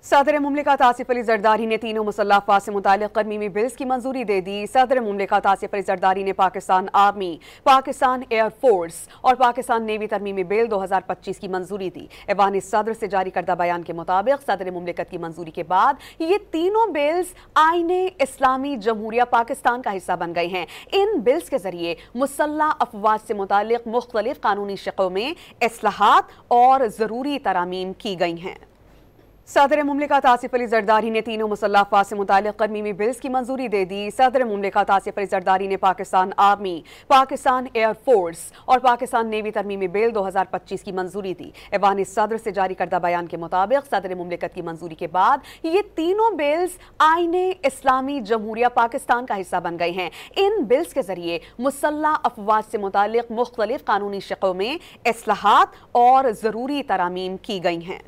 सदर मुमलिकत आसिफ अली जरदारी ने तीनों मुसल्लह अफवाज से मुताल्लिक़ तरमीमी बिल्स की मंजूरी दे दी। सदर मुमलिकत आसिफ अली जरदारी ने पाकिस्तान आर्मी, पाकिस्तान एयरफोर्स और पाकिस्तान नेवी तरमीमी बिल 2025 की मंजूरी दी। ऐवान सदर से जारी करदा बयान के मुताबिक सदर मुमलिकत की मंजूरी के बाद ये तीनों बिल्स आईने इस्लामी जमहूरिया पाकिस्तान का हिस्सा बन गए हैं। इन बिल्स के जरिए मुसल्लह अफवाज से मुताल्लिक़ मुख्तलिफ कानूनी शक़ों में इस्लाहात और ज़रूरी तरामीम की गई हैं। सदर मुमलिकत आसिफ अली जरदारी ने तीनों मुसल्लह अफवाज से मुताल्लिक़ तरमीमी बिल्स की मंजूरी दे दी। सदर मुमलिकत आसिफ अली जरदारी ने पाकिस्तान आर्मी, पाकिस्तान एयरफोर्स और पाकिस्तान नेवी तरमीमी बिल 2025 की मंजूरी दी। ऐवान सदर से जारी करदा बयान के मुताबिक सदर मुमलिकत की मंजूरी के बाद ये तीनों बिल्स आईने इस्लामी जमहूरिया पाकिस्तान का हिस्सा बन गए हैं। इन बिल्स के जरिए मुसल्लह अफवाज से मुताल्लिक़ मुख्तलिफ कानूनी शक़ों में इस्लाहात और ज़रूरी तरामीम की गई हैं।